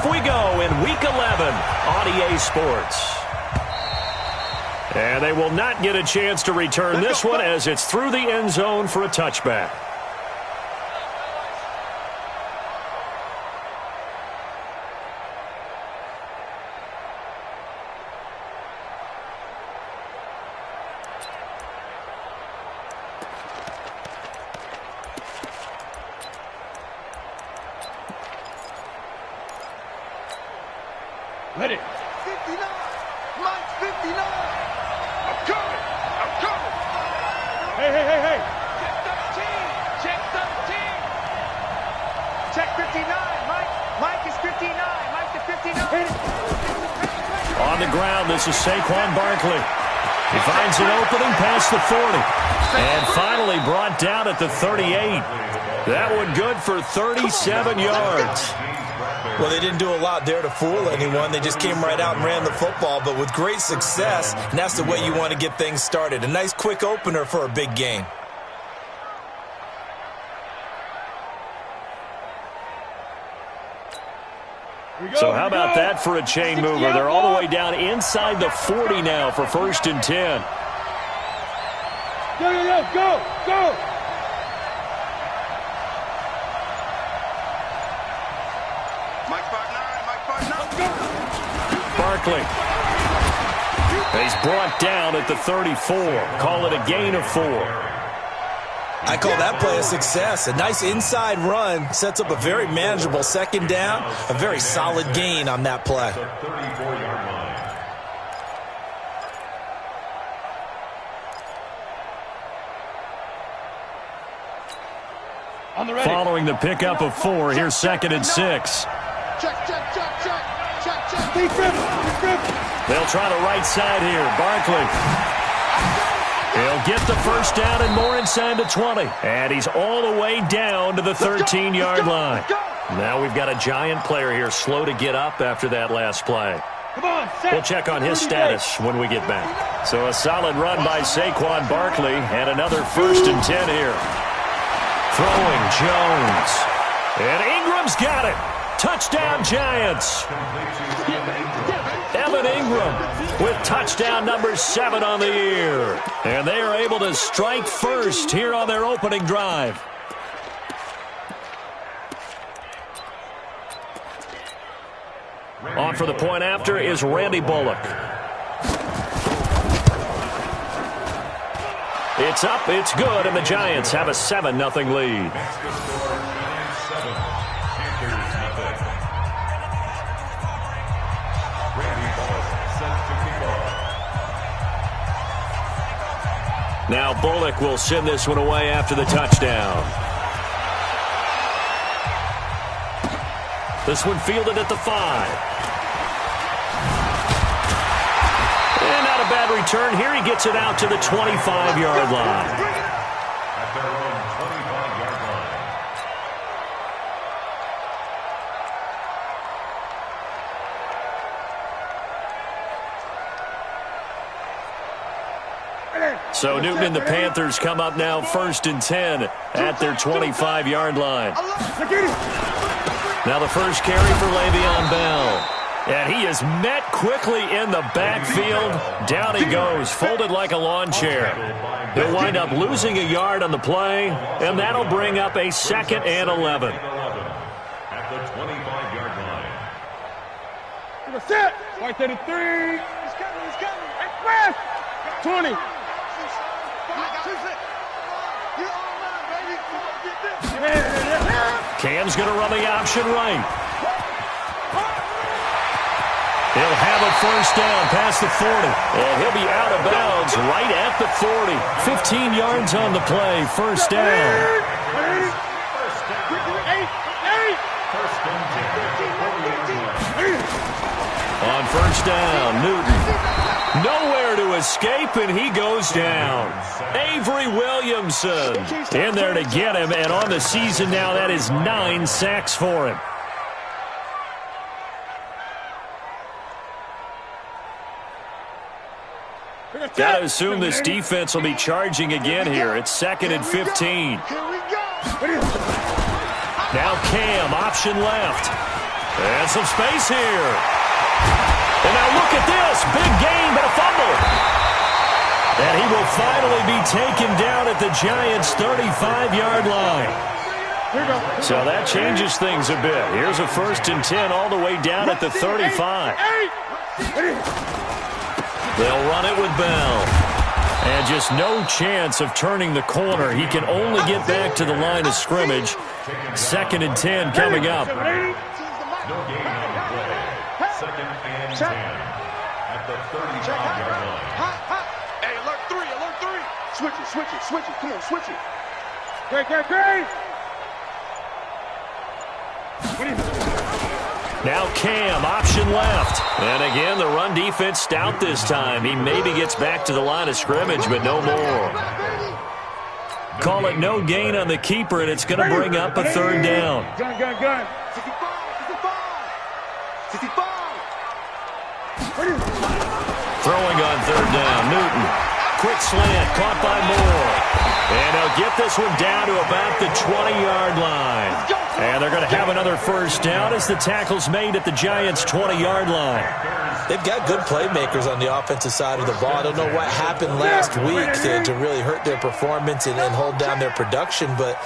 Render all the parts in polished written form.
Off we go in Week 11 on EA Sports. And they will not get a chance to return this one as it's through the end zone for a touchback. Ready. 59. Mike's 59. I'm coming. Hey. Check 13. Check 59. Mike is 59. Mike's at 59. On the ground, this is Saquon Barkley. He finds an opening past the 40. And finally brought down at the 38. That one good for 37 yards. Well, they didn't do a lot there to fool anyone. They just came right out and ran the football, but with great success, and that's the way you want to get things started. A nice quick opener for a big game. So how about that for a chain mover? They're all the way down inside the 40 now for 1st and 10. Go. Barkley. He's brought down at the 34. Call it a gain of 4. I call that play a success. A nice inside run sets up a very manageable 2nd down. A very solid gain on that play. Following the pickup of 4, here's 2nd and 6. Check. They'll try the right side here. Barkley. He'll get the 1st down and more inside the 20. And he's all the way down to the 13-yard line. Now we've got a giant player here slow to get up after that last play. We'll check on his status when we get back. So a solid run by Saquon Barkley and another 1st and 10 here. Throwing Jones. And Ingram's got it. Touchdown, Giants. Evan Ingram with touchdown number 7 on the year. And they are able to strike first here on their opening drive. On for the point after is Randy Bullock. It's up, it's good, and the Giants have a 7-0 lead. Now Bullock will send this one away after the touchdown. This one fielded at the 5. And not a bad return. Here he gets it out to the 25-yard line. So Newton and the Panthers come up now 1st and 10 at their 25-yard line. Now the first carry for Le'Veon Bell. And he is met quickly in the backfield. Down he goes, folded like a lawn chair. He'll wind up losing a yard on the play, and that'll bring up a 2nd and 11. At the 25-yard line. Set. Right there to 3. He's coming. 20. Cam's going to run the option right. He'll have a 1st down past the 40. And he'll be out of bounds right at the 40. 15 yards on the play. 1st down. On 1st down, Newton. Nowhere to escape, and he goes down. Avery Williamson in there to get him, and on the season now, that is 9 sacks for him. Got to assume this defense will be charging again here. It's 2nd and 15. Now Cam, option left. And some space here. And now look at this. Big gain, but a fumble. And he will finally be taken down at the Giants' 35-yard line. So that changes things a bit. Here's a 1st and 10 all the way down at the 35. They'll run it with Bell. And just no chance of turning the corner. He can only get back to the line of scrimmage. 2nd and 10 coming up. No gain on the play. 2nd and 10 at the 35-yard line. Hey, alert 3, alert 3. Switch it. Come on, switch it. Great. Now Cam, option left. And again, the run defense stout this time. He maybe gets back to the line of scrimmage, but no more. Call it no gain on the keeper, and it's going to bring up a 3rd down. Gun. 65. Throwing on 3rd down, Newton. Quick slant, caught by Moore. And they'll get this one down to about the 20-yard line. And they're going to have another 1st down as the tackle's made at the Giants' 20-yard line. They've got good playmakers on the offensive side of the ball. I don't know what happened last week to really hurt their performance and hold down their production, but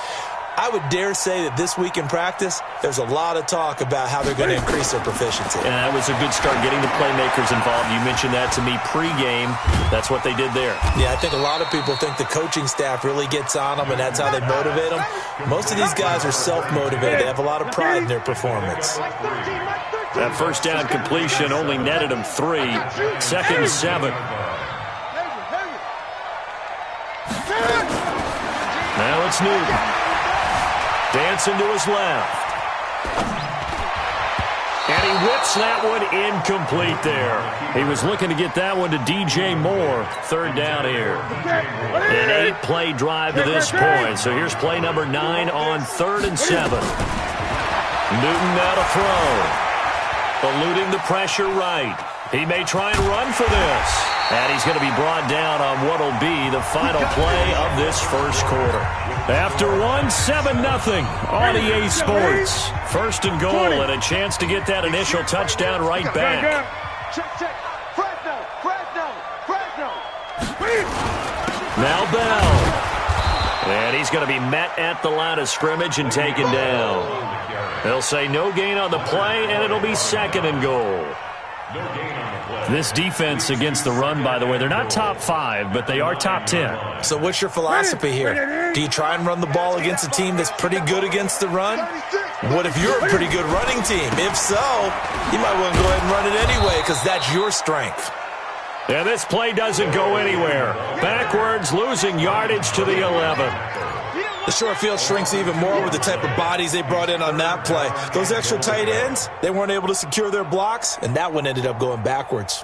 I would dare say that this week in practice, there's a lot of talk about how they're going to increase their proficiency. And that was a good start, getting the playmakers involved. You mentioned that to me pregame. That's what they did there. Yeah, I think a lot of people think the coaching staff really gets on them, and that's how they motivate them. Most of these guys are self-motivated. They have a lot of pride in their performance. That 1st down completion only netted him 3. 2nd and 7. Now it's Newton. Dancing to his left. And he whips that one incomplete there. He was looking to get that one to DJ Moore. 3rd down here. An 8-play drive to this point. So here's play number 9 on 3rd and 7. Newton now to throw. Eluding the pressure right. He may try and run for this. And he's going to be brought down on what will be the final play of this 1st quarter. After 7-0 on EA Sports. 1st and goal and a chance to get that initial touchdown right back. Check. Fresno. Now Bell. And he's going to be met at the line of scrimmage and taken down. They'll say no gain on the play, and it'll be 2nd and goal. This defense against the run, by the way, they're not top 5, but they are top 10. So what's your philosophy here? Do you try and run the ball against a team that's pretty good against the run? What if you're a pretty good running team? If so, you might want to go ahead and run it anyway because that's your strength. And this play doesn't go anywhere. Backwards, losing yardage to the 11. The short field shrinks even more with the type of bodies they brought in on that play. Those extra tight ends, they weren't able to secure their blocks, and that one ended up going backwards.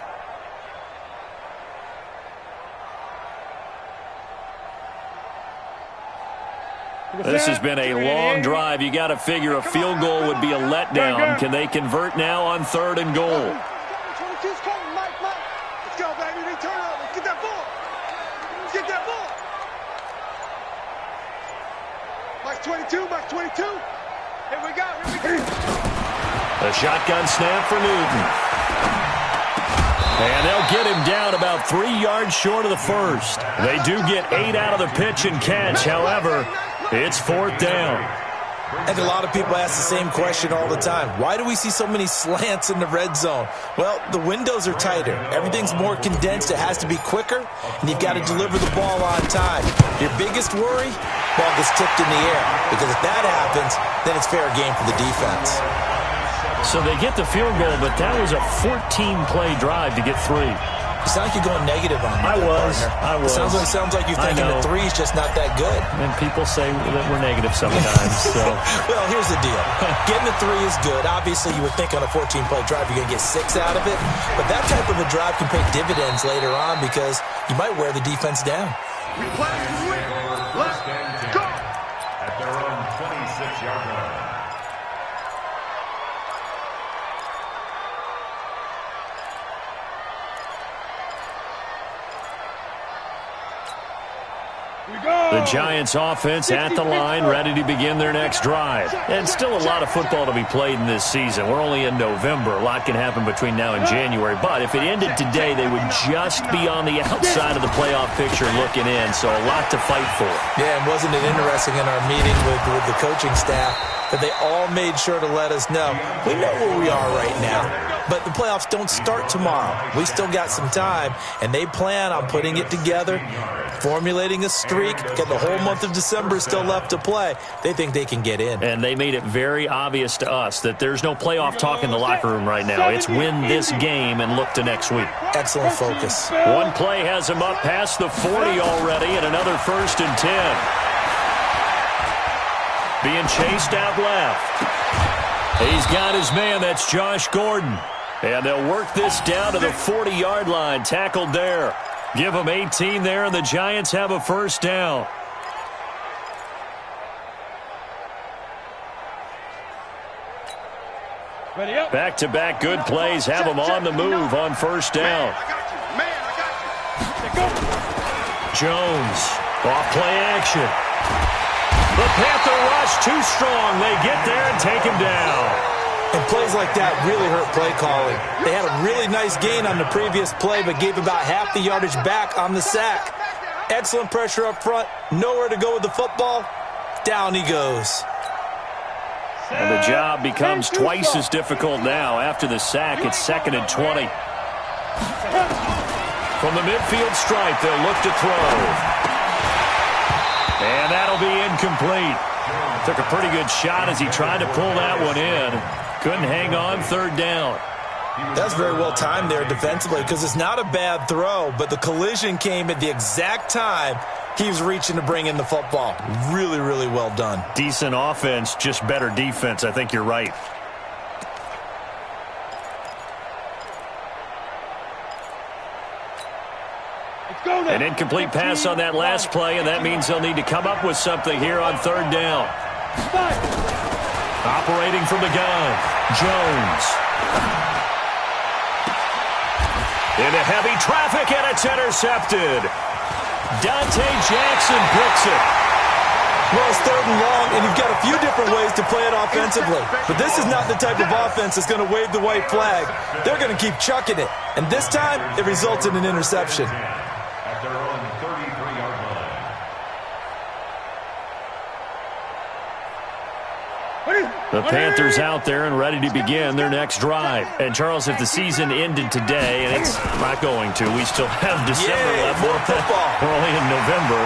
This has been a long drive. You got to figure a field goal would be a letdown. Can they convert now on 3rd and goal? 22's coming, Mike. Let's go, baby. They turn up. Let's get that ball. Mike 22. Here we go. A shotgun snap for Newton. And they'll get him down about 3 yards short of the 1st. They do get 8 out of the pitch and catch. However, it's 4th down. And a lot of people ask the same question all the time. Why do we see so many slants in the red zone? Well, the windows are tighter. Everything's more condensed. It has to be quicker, and you've got to deliver the ball on time. Your biggest worry? Ball gets tipped in the air. Because if that happens, then it's fair game for the defense. So they get the field goal, but that was a 14-play drive to get 3. You sound like you're going negative on me. I was. It sounds like you're thinking the 3's just not that good. And people say that we're negative sometimes. So. Well, here's the deal. Getting the 3 is good. Obviously, you would think on a 14-play drive you're going to get 6 out of it. But that type of a drive can pay dividends later on because you might wear the defense down. Let's go. At their own 26-yard line. The The Giants offense at the line, ready to begin their next drive. And still a lot of football to be played in this season. We're only in November. A lot can happen between now and January. But if it ended today, they would just be on the outside of the playoff picture looking in. So a lot to fight for. Yeah, and wasn't it interesting in our meeting with the coaching staff that they all made sure to let us know, we know where we are right now, but the playoffs don't start tomorrow. We still got some time, and they plan on putting it together, formulating a streak, got the whole month of December still left to play. They think they can get in. And they made it very obvious to us that there's no playoff talk in the locker room right now. It's win this game and look to next week. Excellent focus. One play has him up past the 40 already, and another 1st and 10. Being chased out left. He's got his man. That's Josh Gordon. And they'll work this down to the 40-yard line. Tackled there. Give them 18 there, and the Giants have a 1st down. Back-to-back good plays have them on the move on 1st down. Jones. Off play action. The Panther rush too strong. They get there and take him down. And plays like that really hurt play calling. They had a really nice gain on the previous play, but gave about half the yardage back on the sack. Excellent pressure up front. Nowhere to go with the football. Down he goes. And the job becomes twice as difficult now. After the sack, it's 2nd and 20. From the midfield stripe, they'll look to throw. And that'll be incomplete. Took a pretty good shot as he tried to pull that one in. Couldn't hang on. 3rd down. That's very well timed there defensively because it's not a bad throw, but the collision came at the exact time he was reaching to bring in the football. Really, really well done. Decent offense, just better defense. I think you're right. An incomplete pass on that last play, and that means they'll need to come up with something here on 3rd down. Operating from the gun, Jones. Into heavy traffic, and it's intercepted. Dante Jackson picks it. Well, it's 3rd and long, and you've got a few different ways to play it offensively. But this is not the type of offense that's going to wave the white flag. They're going to keep chucking it. And this time, it results in an interception. At their own 33-yard line. The Panthers out there and ready to begin their next drive. And, Charles, if the season ended today, and it's not going to, we still have December left. More football. We're only in November.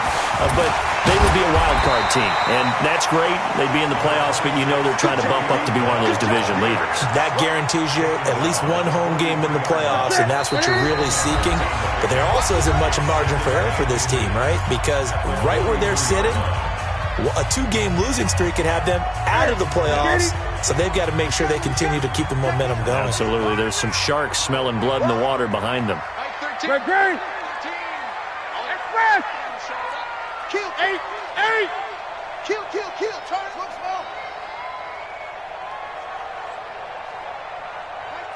But they would be a wild card team. And that's great. They'd be in the playoffs, but you know they're trying to bump up to be one of those division leaders. That guarantees you at least one home game in the playoffs, and that's what you're really seeking. But there also isn't much margin for error for this team, right? Because right where they're sitting, a 2-game losing streak can have them out of the playoffs, so they've got to make sure they continue to keep the momentum going. Absolutely. There's some sharks smelling blood in the water behind them. Kill. 8. Kill. Turn. Look small.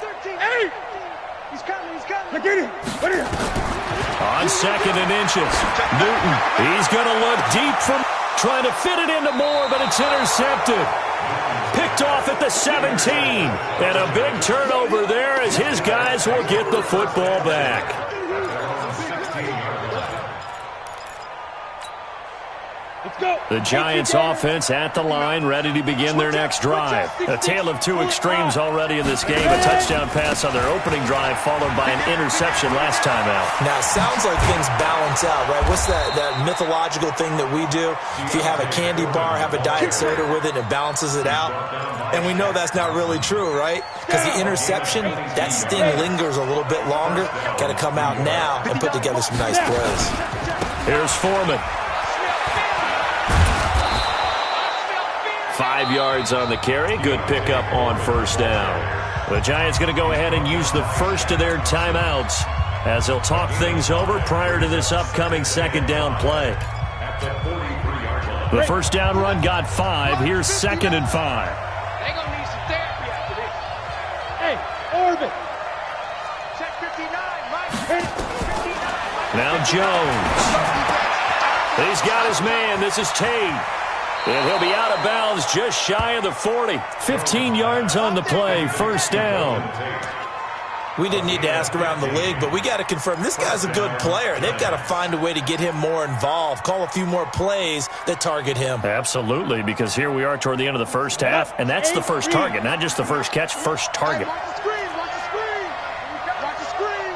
13. 8. He's coming. Look at him. What is it? On 2nd and inches, Newton. He's going to look deep from trying to fit it into Moore, but it's intercepted. Picked off at the 17. And a big turnover there as his guys will get the football back. The Giants offense at the line, ready to begin their next drive. A tale of two extremes already in this game. A touchdown pass on their opening drive, followed by an interception last time out. Now, it sounds like things balance out, right? What's that mythological thing that we do? If you have a candy bar, have a diet soda with it, and it balances it out. And we know that's not really true, right? Because the interception, that sting lingers a little bit longer. Got to come out now and put together some nice plays. Here's Foreman. 5 yards on the carry. Good pickup on 1st down. The Giants going to go ahead and use the first of their timeouts as they'll talk things over prior to this upcoming 2nd down play. The 1st down run got 5. Here's 2nd and 5. They're going to need some therapy after this. Hey, Orbit. Check 59, Mike. 59, Mike. Now Jones. He's got his man. This is Tate. And he'll be out of bounds just shy of the 40. 15 yards on the play. First down. We didn't need to ask around the league, but we got to confirm this guy's a good player. They've got to find a way to get him more involved, call a few more plays that target him. Absolutely, because here we are toward the end of the first half, and that's the first target, not just the first catch, first target. Watch the screen, watch the screen. Watch the screen.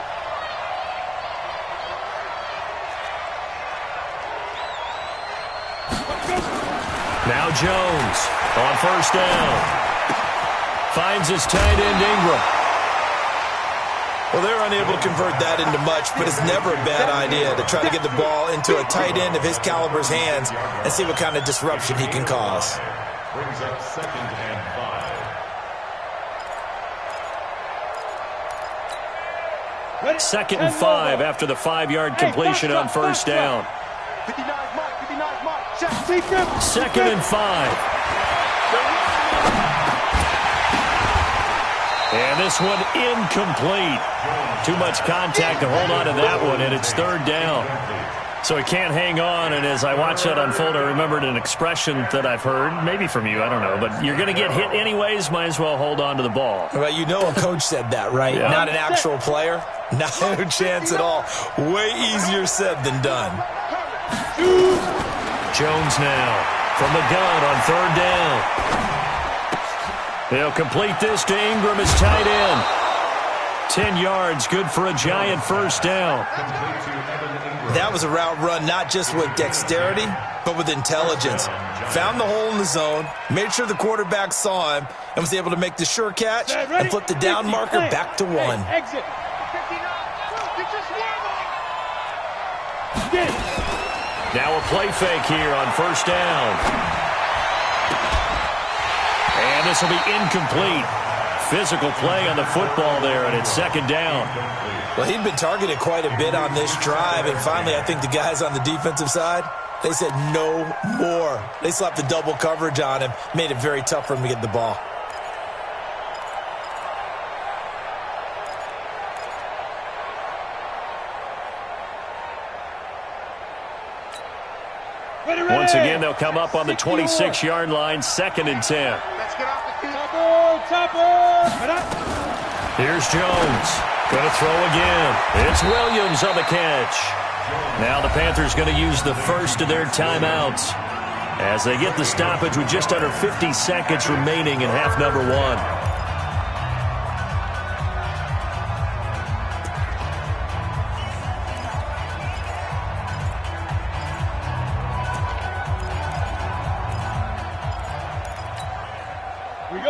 Now Jones on first down. Finds his tight end Ingram. Well, they're unable to convert that into much, but it's never a bad idea to try to get the ball into a tight end of his caliber's hands and see what kind of disruption he can cause. Brings up 2nd and 5. 2nd and 5 after the 5-yard completion on first down. 59 Mike, 59 Mike. Check. 2nd and 5. And this one incomplete. Too much contact to hold on to that one, and it's 3rd down. So he can't hang on, and as I watch that unfold, I remembered an expression that I've heard, maybe from you, I don't know, but you're going to get hit anyways, might as well hold on to the ball. Well, you know a coach said that, right? Yeah. Not an actual player? No chance at all. Way easier said than done. Jones now from the gun on 3rd down. They'll complete this to Ingram as tight end. 10 yards, good for a giant first down. That was a route run not just with dexterity, but with intelligence. Found the hole in the zone, made sure the quarterback saw him, and was able to make the sure catch and flip the down marker back to 1. Exit. 59. Now a play fake here on first down. And this will be incomplete. Physical play on the football there, and it's 2nd down. Well, he'd been targeted quite a bit on this drive, and finally I think the guys on the defensive side, they said no more. They slapped the double coverage on him, made it very tough for him to get the ball. Once again, they'll come up on the 26-yard line, 2nd and 10. Let's get off the field. Here's Jones. Going to throw again. It's Williams on the catch. Now the Panthers going to use the first of their timeouts as they get the stoppage with just under 50 seconds remaining in half number 1.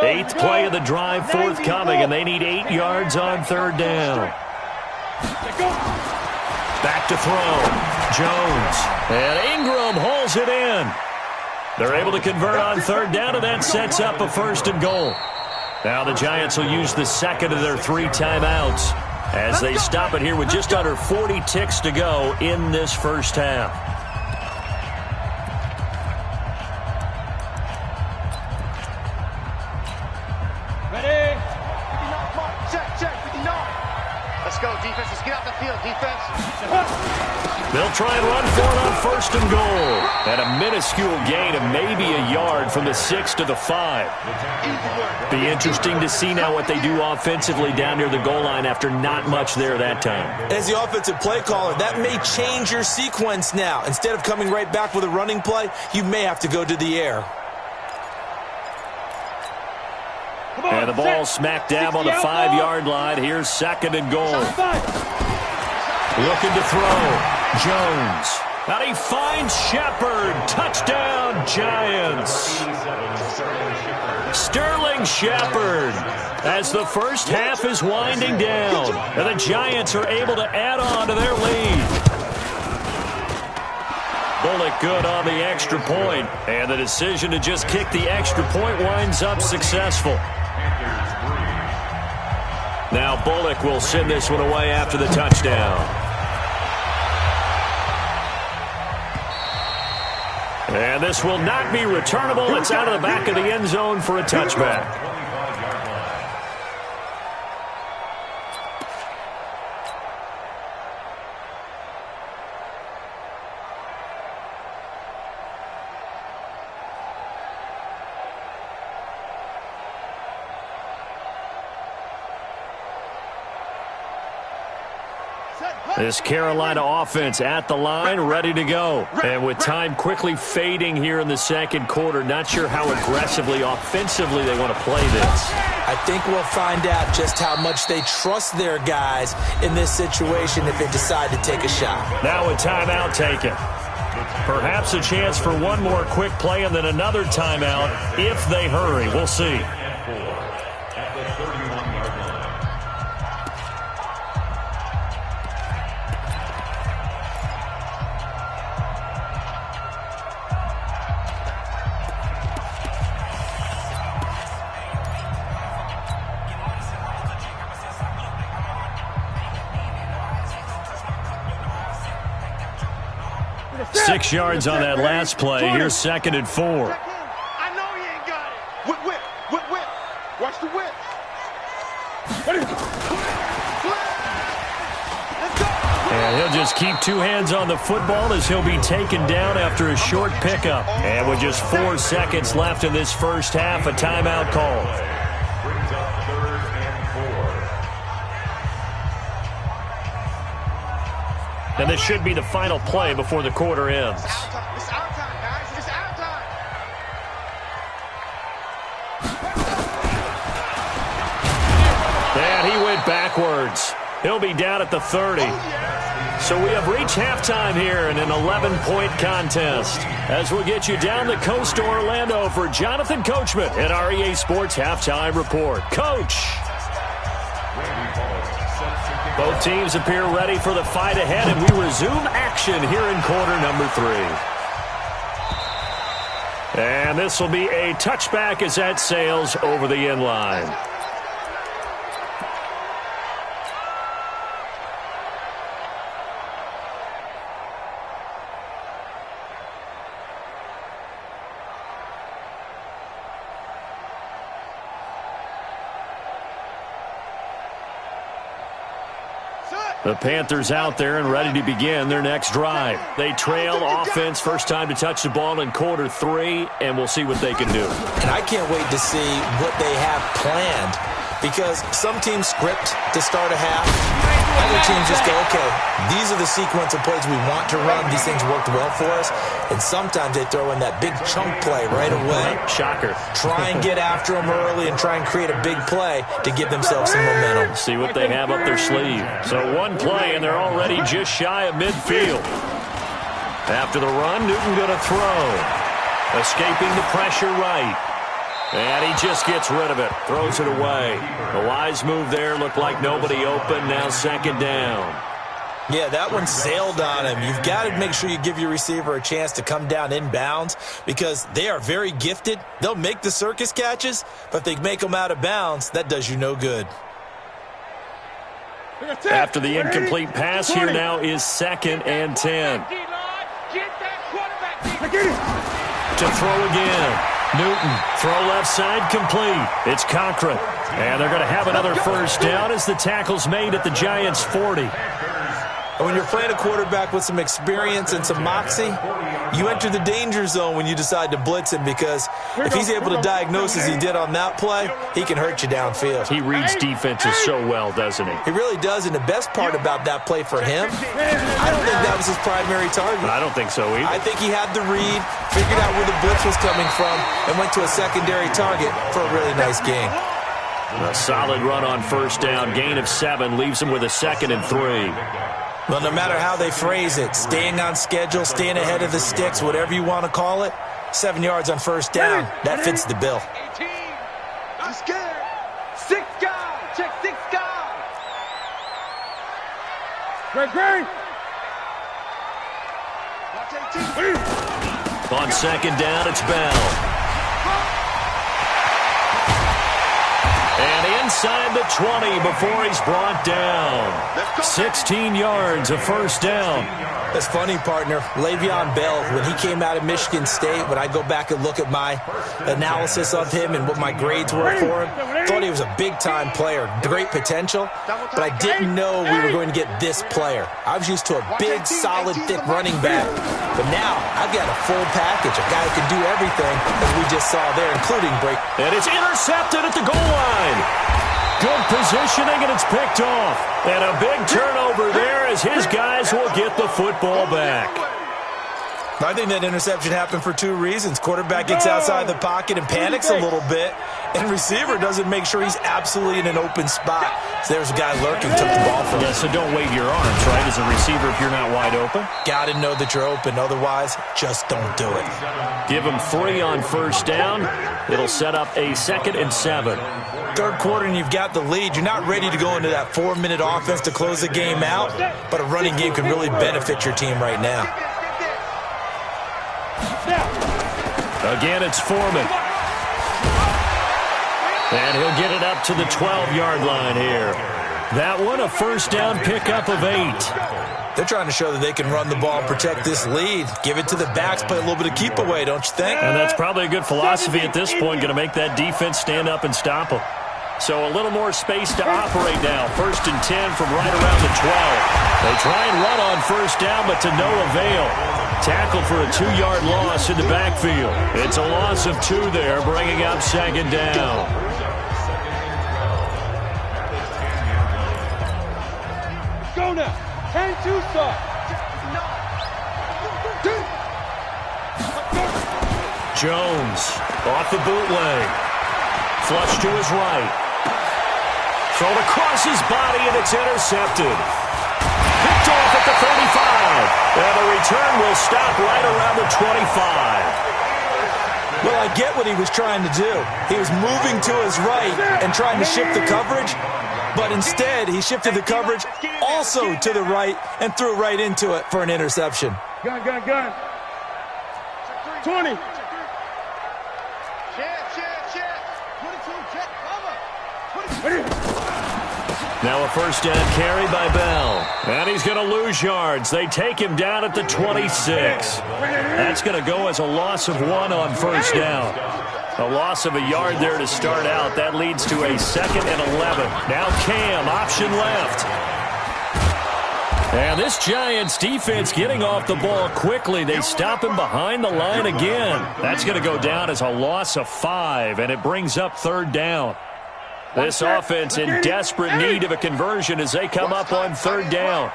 Eighth play of the drive forthcoming, and they need 8 yards on 3rd down. Back to throw. Jones. And Ingram hauls it in. They're able to convert on 3rd down, and that sets up a 1st and goal. Now the Giants will use the 2nd of their 3 timeouts as they stop it here with just under 40 ticks to go in this first half. Defense, let's get out the field, defense. They'll try and run for it on 1st and goal. At a minuscule gain of maybe a yard from the 6 to the 5. Be interesting to see now what they do offensively down near the goal line after not much there that time. As the offensive play caller, that may change your sequence now. Instead of coming right back with a running play, you may have to go to the air. And the ball smack dab on the 5-yard line. Here's 2nd and goal. Looking to throw. Jones. Now he finds Shepard. Touchdown, Giants. Sterling Shepard. As the first half is winding down, and the Giants are able to add on to their lead. Bullock good on the extra point, and the decision to just kick the extra point winds up successful. Now Bullock will send this one away after the touchdown. And this will not be returnable. It's out of the back of the end zone for a touchback. This Carolina offense at the line, ready to go. And with time quickly fading here in the second quarter, not sure how aggressively, offensively they want to play this. I think we'll find out just how much they trust their guys in this situation if they decide to take a shot. Now a timeout taken. Perhaps a chance for one more quick play and then another timeout if they hurry. We'll see. At the 31-yard line. 6 yards on that last play. Here's 2nd and 4. I know he ain't got it. Whip, whip, whip, whip. Watch the whip. Let's go. And he'll just keep 2 hands on the football as he'll be taken down after a short pickup. And with just 4 seconds left in this first half, a timeout call. Brings up 3rd and 4. And this should be the final play before the quarter ends. It's our time, guys. It's our time. And he went backwards. He'll be down at the 30. So we have reached halftime here in an 11-point contest. As we'll get you down the coast to Orlando for Jonathan Coachman at our EA Sports Halftime Report. Coach! Both teams appear ready for the fight ahead, and we resume action here in quarter number 3. And this will be a touchback as that sails over the end line. The Panthers out there and ready to begin their next drive. They trail offense, first time to touch the ball in quarter 3, and we'll see what they can do. And I can't wait to see what they have planned, because some teams script to start a half. Other teams just go, okay, these are the sequence of plays we want to run. These things worked well for us. And sometimes they throw in that big chunk play right away. Shocker. Try and get after them early and try and create a big play to give themselves some momentum. See what they have up their sleeve. So one play, and they're already just shy of midfield. After the run, Newton going to throw. Escaping the pressure right. And he just gets rid of it. Throws it away. A wise move there. Looked like nobody open. Now 2nd down. Yeah, that one sailed on him. You've got to make sure you give your receiver a chance to come down inbounds, because they are very gifted. They'll make the circus catches, but if they make them out of bounds, that does you no good. After the incomplete pass, here now is 2nd and 10. To throw again. Newton, throw left side, complete. It's Cochran. And they're going to have another first down as the tackle's made at the Giants' 40. And when you're playing a quarterback with some experience and some moxie, you enter the danger zone when you decide to blitz him, because if he's able to diagnose as he did on that play, he can hurt you downfield. He reads defenses so well, doesn't he? He really does, and the best part about that play for him, I don't think that was his primary target. I don't think so either. I think he had the read, figured out where the blitz was coming from, and went to a secondary target for a really nice gain. A solid run on first down. Gain of 7 leaves him with a 2nd and 3. Well, no matter how they phrase it, staying on schedule, staying ahead of the sticks, whatever you want to call it, 7 yards on first down, that fits the bill. 18. I'm scared. 6 guys. Check 6 guys. Great. Watch 18. On 2nd down, it's Bell. And inside the 20 before he's brought down. 16 yards, a first down. That's funny, partner. Le'Veon Bell, when he came out of Michigan State, when I go back and look at my analysis of him and what my grades were for him, thought he was a big-time player, great potential, but I didn't know we were going to get this player. I was used to a big, solid, thick running back, but now I've got a full package, a guy who can do everything, as we just saw there, including break. And it's intercepted at the goal line. Good positioning, and it's picked off. And a big turnover there as his guys will get the football back. I think that interception happened for two reasons. Quarterback gets outside the pocket and panics a little bit, and receiver doesn't make sure he's absolutely in an open spot. So there's a guy lurking, took the ball from him. Yeah, so don't wave your arms, right, as a receiver if you're not wide open. Got to know that you're open. Otherwise, just don't do it. Give him 3 on first down. It'll set up a 2nd and 7. Third quarter and you've got the lead. You're not ready to go into that 4-minute offense to close the game out, but a running game can really benefit your team right now. Again, it's Foreman. And he'll get it up to the 12-yard line here. That one, a first down pickup of 8. They're trying to show that they can run the ball and protect this lead. Give it to the backs, play a little bit of keep away, don't you think? And that's probably a good philosophy at this point, going to make that defense stand up and stop them. So a little more space to operate now. 1st and 10 from right around the 12. They try and run on first down, but to no avail. Tackled for a 2-yard loss in the backfield. It's a loss of 2 there, bringing up 2nd down. Go now. 10-2 start. Jones off the bootleg. Flush to his right. Thrown across his body, and it's intercepted. Picked off at the 35. And the return will stop right around the 25. Well, I get what he was trying to do. He was moving to his right and trying to shift the coverage, but instead he shifted the coverage also to the right and threw right into it for an interception. Gun. 20. Now a first down carry by Bell. And he's going to lose yards. They take him down at the 26. That's going to go as a loss of 1 on first down. A loss of a yard there to start out. That leads to a 2nd and 11. Now Cam, option left. And this Giants defense getting off the ball quickly. They stop him behind the line again. That's going to go down as a loss of 5, and it brings up 3rd down. This offense in desperate need of a conversion as they come up on 3rd down.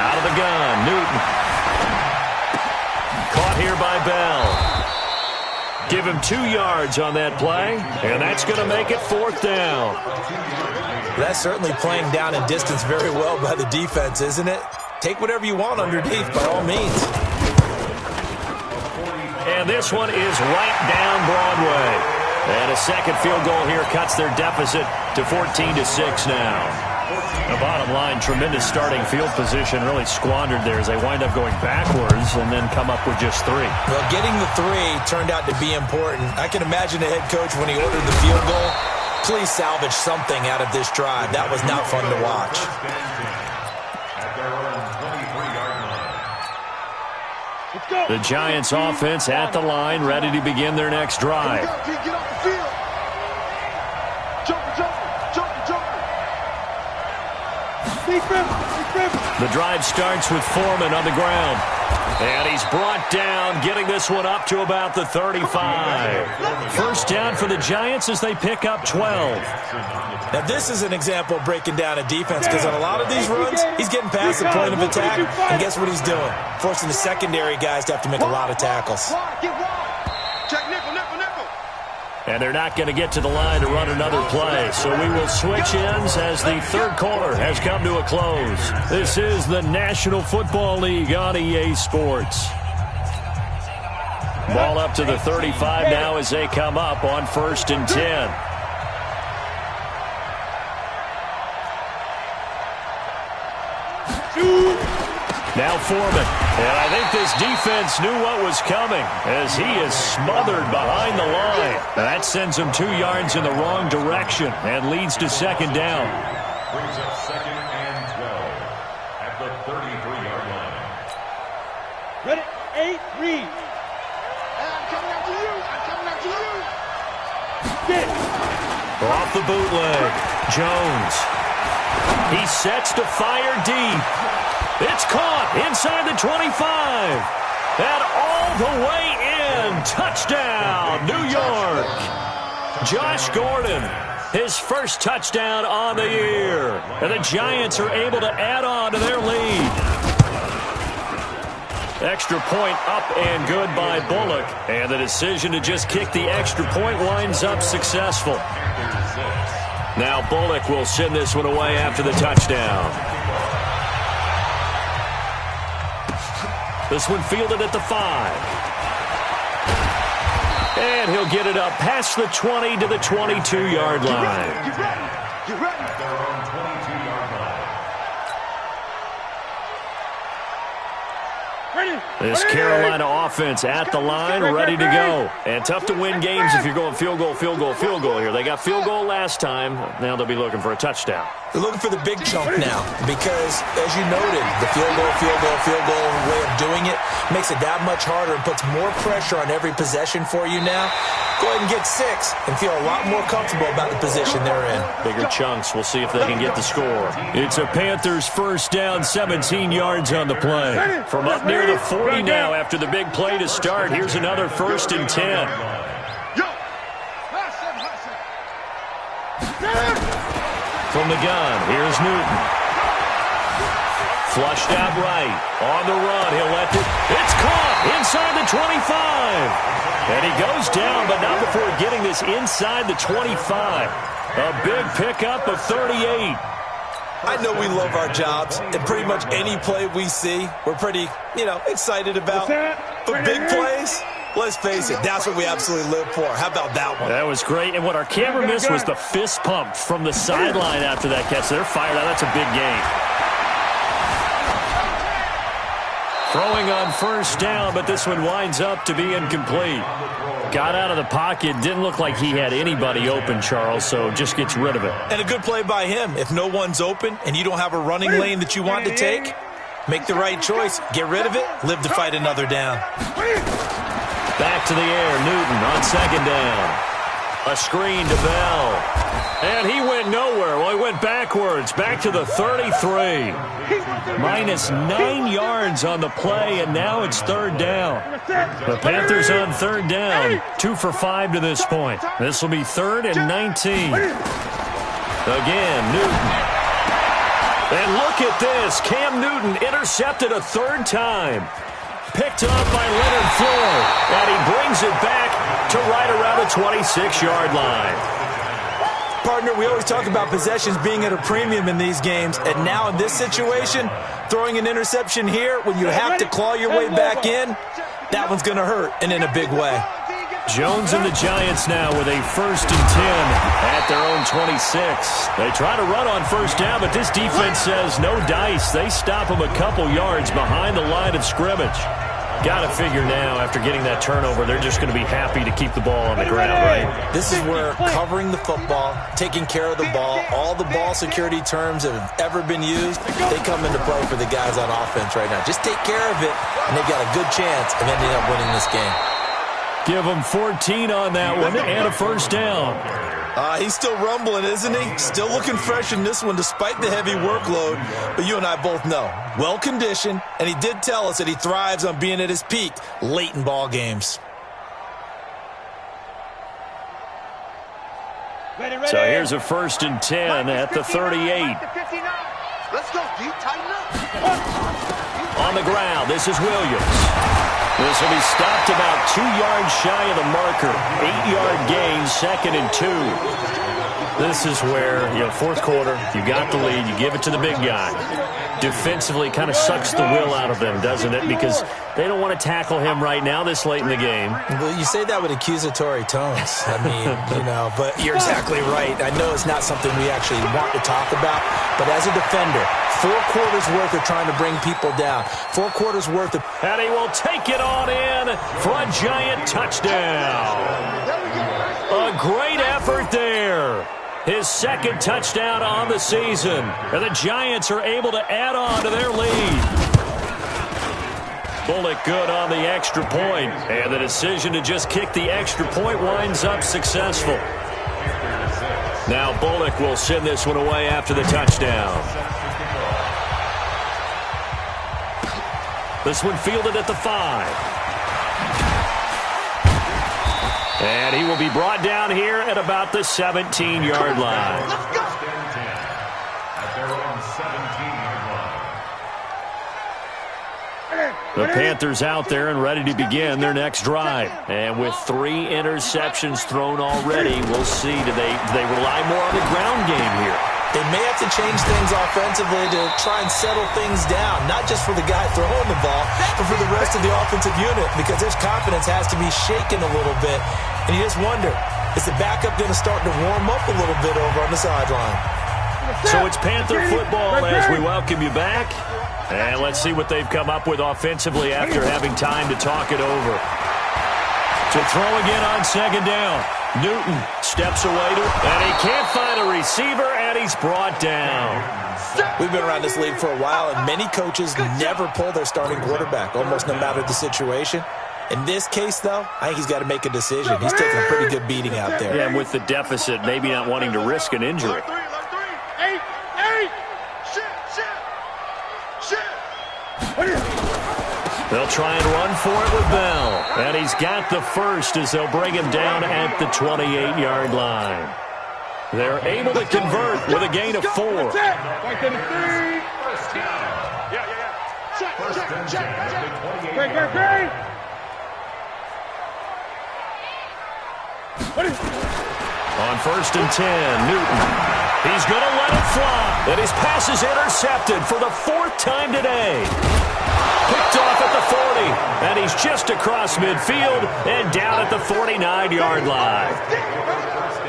Out of the gun, Newton. Caught here by Bell. Give him 2 yards on that play, and that's going to make it 4th down. That's certainly playing down in distance very well by the defense, isn't it? Take whatever you want underneath, by all means. And this one is right down Broadway. And a 2nd field goal here cuts their deficit to 14-6 now. The bottom line, tremendous starting field position, really squandered there as they wind up going backwards and then come up with just 3. Well, getting the 3 turned out to be important. I can imagine the head coach when he ordered the field goal. Please salvage something out of this drive. That was not fun to watch. The Giants offense at the line, ready to begin their next drive. Get off the field. Jumper. The drive starts with Foreman on the ground. And he's brought down, getting this one up to about the 35. First down for the Giants as they pick up 12. Now, this is an example of breaking down a defense because on a lot of these runs, he's getting past the point of attack, and guess what he's doing? Forcing the secondary guys to have to make a lot of tackles. Check nickel. And they're not going to get to the line to run another play, so we will switch ends as the 3rd quarter has come to a close. This is the National Football League on EA Sports. Ball up to the 35 now as they come up on 1st and 10. Now Foreman. And I think this defense knew what was coming as he is smothered behind the line. That sends him 2 yards in the wrong direction and leads to 2nd down. Brings up 2nd and 12 at the 33-yard line. Ready? 8, read. I'm coming after you. Get. Off the bootleg. Jones. He sets to fire deep. It's caught inside the 25. And all the way in. Touchdown, New York. Josh Gordon, his first touchdown on the year. And the Giants are able to add on to their lead. Extra point up and good by Bullock. And the decision to just kick the extra point winds up successful. Now Bullock will send this one away after the touchdown. This one fielded at the 5. And he'll get it up past the 20 to the 22-yard line. Get ready. At their own 22-yard line. This Carolina offense at the line, ready to go. And tough to win games if you're going field goal, field goal, field goal here. They got field goal last time. Now they'll be looking for a touchdown. They're looking for the big chunk now because, as you noted, the field goal way of doing it makes it that much harder and puts more pressure on every possession for you now. Go ahead and get 6 and feel a lot more comfortable about the position they're in. Bigger chunks. We'll see if they can get the score. It's a Panthers first down, 17 yards on the play. From up near the 40 now after the big play to start. Here's another 1st and 10. From the gun, here's Newton. Flushed out right. On the run, he'll let it. It's caught inside the 25. And he goes down, but not before getting this inside the 25. A big pickup of 38. I know we love our jobs, and pretty much any play we see, we're pretty, excited about. But big plays, let's face it, that's what we absolutely live for. How about that one? That was great, and what our camera missed was the fist pump from the sideline after that catch. They're fired out. That's a big gain. Throwing on first down, but this one winds up to be incomplete. Got out of the pocket. Didn't look like he had anybody open, Charles, so just gets rid of it. And a good play by him. If no one's open and you don't have a running lane that you want to take, make the right choice. Get rid of it. Live to fight another down. Back to the air. Newton on second down. A screen to Bell. And he went nowhere. Well, he went backwards. Back to the 33. Minus 9 yards on the play, and now it's third down. The Panthers on third down. 2 for 5 to this point. This will be 3rd and 19. Again, Newton. And look at this. Cam Newton intercepted a 3rd time. Picked up by Leonard Floyd. And he brings it back to right around the 26-yard line. Partner, we always talk about possessions being at a premium in these games, and now in this situation, throwing an interception here when you have to claw your way back in, that one's going to hurt, and in a big way. Jones and the Giants now with a 1st and 10 at their own 26. They try to run on first down, but this defense says no dice. They stop them a couple yards behind the line of scrimmage. Got to figure now, after getting that turnover, they're just going to be happy to keep the ball on the ground, right? This is where covering the football, taking care of the ball, all the ball security terms that have ever been used, they come into play for the guys on offense right now. Just take care of it, and they've got a good chance of ending up winning this game. Give them 14 on that one and a first down. He's still rumbling, isn't he? Still looking fresh in this one despite the heavy workload. But you and I both know, well-conditioned, and he did tell us that he thrives on being at his peak late in ball games. So here's a 1st and 10 at the 38. Let's go, D. Tighten up. On the ground, this is Williams. This will be stopped about 2 yards shy of the marker. 8-yard gain, 2nd and 2. This is where, 4th quarter, you got the lead, you give it to the big guy. Defensively kind of sucks the will out of them, doesn't it? Because they don't want to tackle him right now this late in the game. Well, you say that with accusatory tones. I mean, but you're exactly right. I know it's not something we actually want to talk about, but as a defender, 4 quarters worth of trying to bring people down. 4 quarters worth of... And he will take it on in for a giant touchdown. A great effort there. His 2nd touchdown on the season. And the Giants are able to add on to their lead. Bullock good on the extra point. And the decision to just kick the extra point winds up successful. Now Bullock will send this one away after the touchdown. This one fielded at the 5. And he will be brought down here at about the 17-yard line. First and 10 at their own 17-yard line. The Panthers out there and ready to begin their next drive. And with 3 interceptions thrown already, we'll see. Do they rely more on the ground game here? They may have to change things offensively to try and settle things down, not just for the guy throwing the ball, but for the rest of the offensive unit, because his confidence has to be shaken a little bit. And you just wonder, is the backup going to start to warm up a little bit over on the sideline? So it's Panther football as we welcome you back. And let's see what they've come up with offensively after having time to talk it over. To throw again on second down. Newton steps away and he can't find a receiver, and he's brought down. We've been around this league for a while, and many coaches never pull their starting quarterback, almost no matter the situation. In this case, though, I think he's got to make a decision. He's taking a pretty good beating out there. Yeah, and with the deficit, maybe not wanting to risk an injury. They'll try and run for it with Bell. And he's got the first as they'll bring him down at the 28-yard line. They're able to convert with a gain of 4. First and 10 at the 28-yard line. On first and 10, Newton. He's going to let it fly. And his pass is intercepted for the 4th time today. Picked off at the 40, and he's just across midfield and down at the 49-yard line.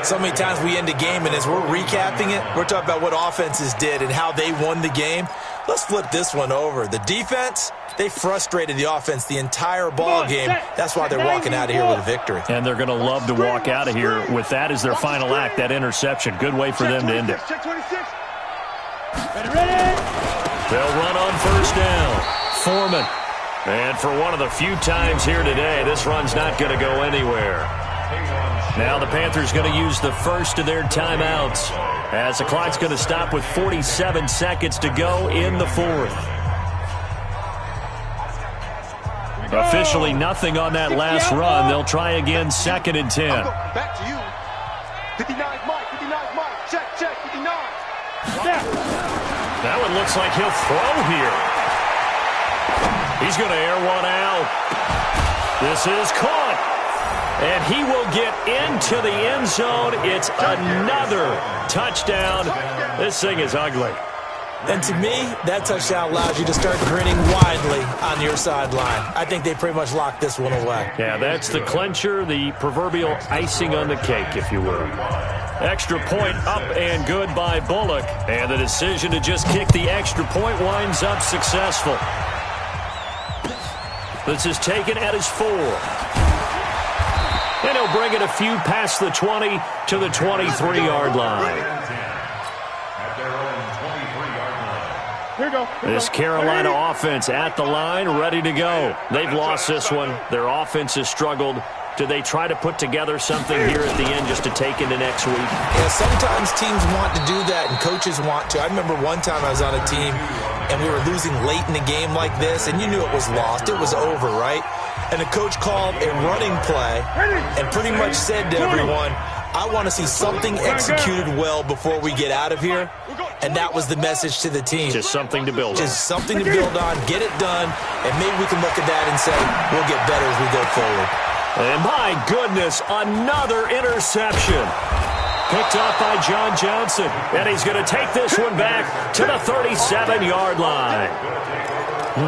So many times we end a game, and as we're recapping it, we're talking about what offenses did and how they won the game. Let's flip this one over. The defense, they frustrated the offense the entire ball game. That's why they're walking out of here with a victory. And they're going to love to walk out of here with that as their final act, that interception. Good way for them to end it. They'll run on first down. Foreman. And for one of the few times here today, this run's not going to go anywhere. Now the Panthers going to use the first of their timeouts as the clock's going to stop with 47 seconds to go in the 4th. Officially nothing on that last run. They'll try again, 2nd and 10. Back to you. 59 Mike, 59 Mike. Check, 59. That one looks like he'll throw here. He's going to air one out. This is caught. And he will get into the end zone. It's another touchdown. This thing is ugly. And to me, that touchdown allows you to start grinning widely on your sideline. I think they pretty much locked this one away. Yeah, that's the clincher, the proverbial icing on the cake, if you will. Extra point up and good by Bullock. And the decision to just kick the extra point winds up successful. This is taken at his 4. And he'll bring it a few past the 20 to the 23-yard line. This Carolina offense at the line, ready to go. They've lost this one. Their offense has struggled. Do they try to put together something here at the end just to take into next week? Yeah, sometimes teams want to do that and coaches want to. I remember one time I was on a team and we were losing late in the game like this, and you knew it was lost. It was over, right? And the coach called a running play and pretty much said to everyone, I want to see something executed well before we get out of here. And that was the message to the team. Just something to build on. Just something to build on, get it done, and maybe we can look at that and say, we'll get better as we go forward. And my goodness, another interception. Picked off by John Johnson. And he's going to take this one back to the 37-yard line.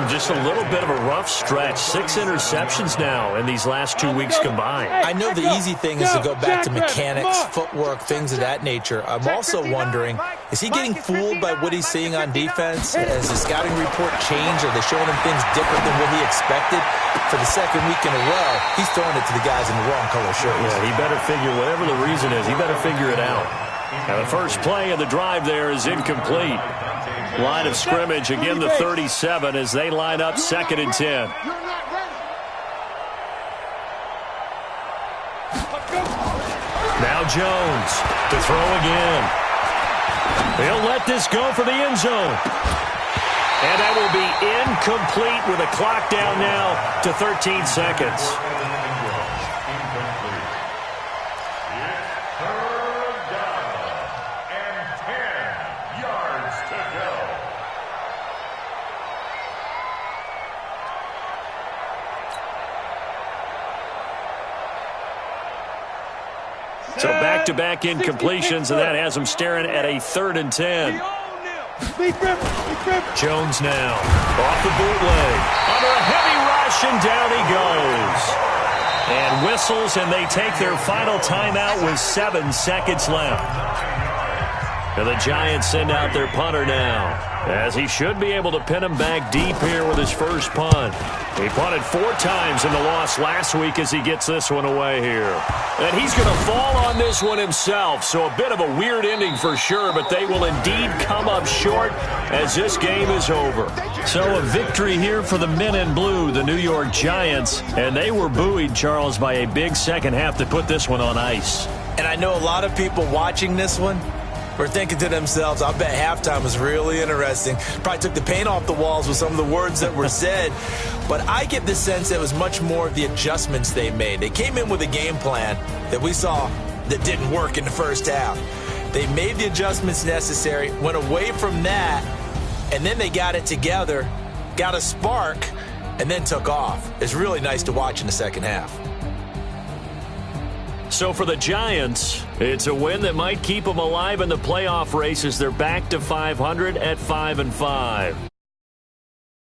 Just a little bit of a rough stretch. 6 interceptions now in these last 2 weeks combined. I know the easy thing is to go back to mechanics, footwork, things of that nature. I'm also wondering, is he getting fooled by what he's seeing on defense? Has the scouting report changed? Are they showing him things different than what he expected? For the second week in a row, he's throwing it to the guys in the wrong color shirts. Yeah, he better figure, whatever the reason is, he better figure it out. Now the first play of the drive there is incomplete. Line of scrimmage, again the 37 as they line up 2nd and 10. Now Jones to throw again. He'll let this go for the end zone. And that will be incomplete with a clock down now to 13 seconds. So back-to-back incompletions, and that has him staring at a 3rd and 10. Jones now off the bootleg. Under a heavy rush, and down he goes. And whistles, and they take their final timeout with 7 seconds left. And the Giants send out their punter now, as he should be able to pin him back deep here with his first punt. He punted 4 times in the loss last week as he gets this one away here. And he's going to fall on this one himself, so a bit of a weird ending for sure, but they will indeed come up short as this game is over. So a victory here for the men in blue, the New York Giants, and they were buoyed, Charles, by a big second half to put this one on ice. And I know a lot of people watching this one were thinking to themselves, I bet halftime was really interesting. Probably took the paint off the walls with some of the words that were said. But I get the sense that it was much more of the adjustments they made. They came in with a game plan that we saw that didn't work in the first half. They made the adjustments necessary, went away from that, and then they got it together, got a spark, and then took off. It's really nice to watch in the second half. So for the Giants, it's a win that might keep them alive in the playoff race as they're back to 500 at 5-5.